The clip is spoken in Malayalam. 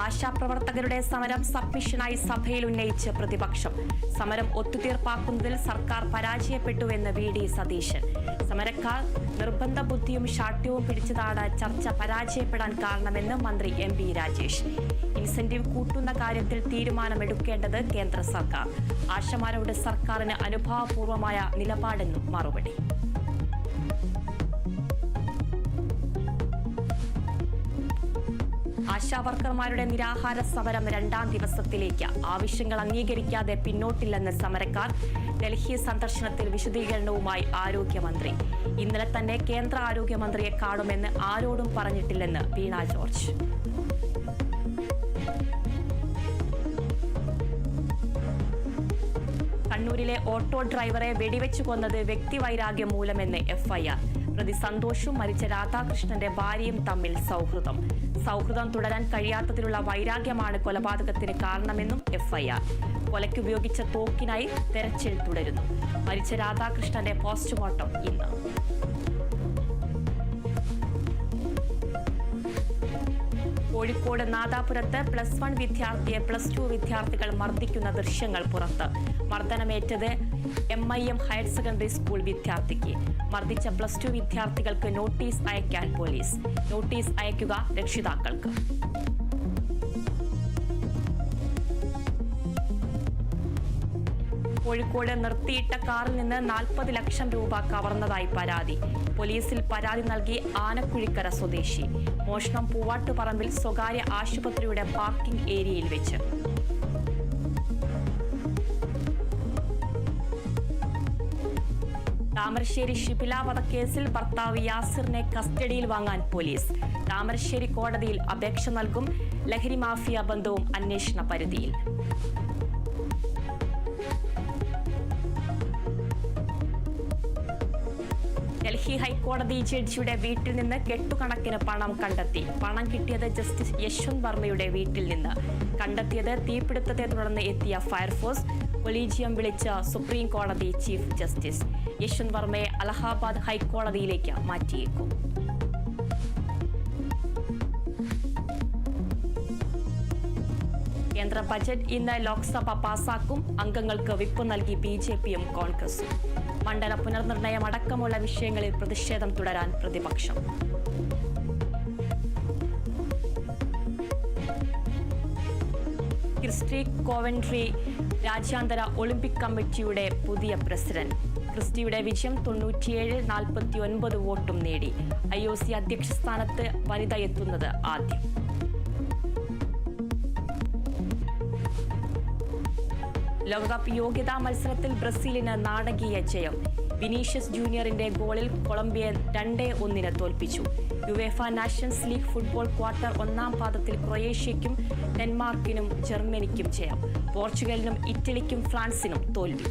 ആശാപ്രവർത്തകരുടെ സമരം സബ്മിഷനായി സഭയിൽ ഉന്നയിച്ച് പ്രതിപക്ഷം. സമരം ഒത്തുതീർപ്പാക്കുന്നതിൽ സർക്കാർ പരാജയപ്പെട്ടുവെന്ന് വി.ഡി. സതീശൻ. സമരക്കാർ നിർബന്ധ ബുദ്ധിയും ശാഠ്യവും പിടിച്ചതാണ് ചർച്ച പരാജയപ്പെടാൻ കാരണമെന്ന് മന്ത്രി എം.ബി. രാജേഷ്. ഇൻസെന്റീവ് കൂട്ടുന്ന കാര്യത്തിൽ തീരുമാനമെടുക്കേണ്ടത് കേന്ദ്ര സർക്കാർ. ആശമാരോട് സർക്കാരിന് അനുഭാവപൂർവമായ നിലപാടെന്നും മറുപടി. ആശാവർക്കർമാരുടെ നിരാഹാര സമരം 2ാം ദിവസത്തിലേക്ക്. ആവശ്യങ്ങൾ അംഗീകരിക്കാതെ പിന്നോട്ടില്ലെന്ന് സമരക്കാർ. ഡൽഹി സന്ദർശനത്തിൽ വിശദീകരണവുമായി ആരോഗ്യമന്ത്രി. ഇന്നലെ തന്നെ കേന്ദ്ര ആരോഗ്യമന്ത്രിയെ കാണുമെന്ന് ആരോടും പറഞ്ഞിട്ടില്ലെന്ന് വീണ ജോർജ്. കണ്ണൂരിലെ ഓട്ടോ ഡ്രൈവറെ വെടിവെച്ചു കൊന്നത് വ്യക്തിവൈരാഗ്യം മൂലമെന്ന് എഫ്ഐആർ. പ്രതി സന്തോഷും മരിച്ച രാധാകൃഷ്ണന്റെ ഭാര്യയും തമ്മിൽ സൗഹൃദം തുടരാൻ കഴിയാത്തതിലുള്ള വൈരാഗ്യമാണ് കൊലപാതകത്തിന് കാരണമെന്നും എഫ്ഐആർ. കൊലയ്ക്കുപയോഗിച്ച തോക്കിനായി തെരച്ചിൽ തുടരുന്നു. മരിച്ച രാധാകൃഷ്ണന്റെ പോസ്റ്റ്മോർട്ടം ഇന്ന്. കോഴിക്കോട് നാദാപുരത്ത് +1 വിദ്യാർത്ഥിയെ +2 വിദ്യാർത്ഥികൾ മർദ്ദിക്കുന്ന ദൃശ്യങ്ങൾ പുറത്ത്. മർദ്ദനമേറ്റത് MIM ഹയർ സെക്കൻഡറി സ്കൂൾ വിദ്യാർത്ഥിക്ക്. മർദ്ദിച്ച +2 വിദ്യാർത്ഥികൾക്ക് നോട്ടീസ് അയക്കാൻ പോലീസ്. നോട്ടീസ് അയക്കുക രക്ഷിതാക്കൾക്ക്. കോഴിക്കോട് നിർത്തിയിട്ട കാറിൽ നിന്ന് 40 ലക്ഷം രൂപ കവർന്നതായി പരാതി. പോലീസിൽ പരാതി നൽകി ആനക്കുഴിക്കര സ്വദേശി. മോഷണം പൂവാട്ടുപറമ്പിൽ സ്വകാര്യ ആശുപത്രിയുടെ പാർക്കിംഗ് ഏരിയയിൽ വെച്ച്. താമരശ്ശേരി ഷിബില വധക്കേസിൽ ഭർത്താവ് യാസിറിനെ കസ്റ്റഡിയിൽ വാങ്ങാൻ പോലീസ്. താമരശ്ശേരി കോടതിയിൽ അപേക്ഷ നൽകും. ലഹരി മാഫിയ ബന്ധവും അന്വേഷണ പരിധിയിൽ. ഡൽഹി ഹൈക്കോടതി ജഡ്ജിയുടെ വീട്ടിൽ നിന്ന് കെട്ടുകണക്കിന് പണം കണ്ടെത്തി. പണം കിട്ടിയത് ജസ്റ്റിസ് യശ്വന്ത് വർമ്മയുടെ വീട്ടിൽ നിന്ന്. കണ്ടെത്തിയത് തീപിടുത്തത്തെ തുടർന്ന് എത്തിയ ഫയർഫോഴ്സ്. കൊളീജിയം വിളിച്ച സുപ്രീം കോടതി ചീഫ് ജസ്റ്റിസ്. യശ്വന്ത് വർമ്മയെ അലഹാബാദ് ഹൈക്കോടതിയിലേക്ക് മാറ്റിയേക്കും. കേന്ദ്ര ബജറ്റ് ഇന്ന് ലോക്സഭ പാസാക്കും. അംഗങ്ങൾക്ക് വിപ്പ് നൽകി BJPയും കോൺഗ്രസും. മണ്ഡല പുനർനിർണയം അടക്കമുള്ള വിഷയങ്ങളിൽ പ്രതിഷേധം തുടരാൻ പ്രതിപക്ഷം. ക്രിസ്റ്റി കോവൻട്രി രാജ്യാന്തര ഒളിമ്പിക് കമ്മിറ്റിയുടെ പുതിയ പ്രസിഡന്റ്. ക്രിസ്റ്റിയുടെ വിജയം 97-49 വോട്ടും നേടി. IOC അധ്യക്ഷ സ്ഥാനത്ത് വനിത എത്തുന്നത് ആദ്യം. ലോകകപ്പ് യോഗ്യതാ മത്സരത്തിൽ ബ്രസീലിന് നാടകീയ ജയം. വിനീഷ്യസ് ജൂനിയറിന്റെ ഗോളിൽ കൊളംബിയ 2-1 തോൽപ്പിച്ചു. UEFA nations league football quarter 1ാം പാദത്തിൽ ക്രൊയേഷ്യയ്ക്കും ഡെൻമാർക്കിനും ജർമ്മനിക്കും ജയം. പോർച്ചുഗലിനും ഇറ്റലിക്കും ഫ്രാൻസിനും തോൽവി.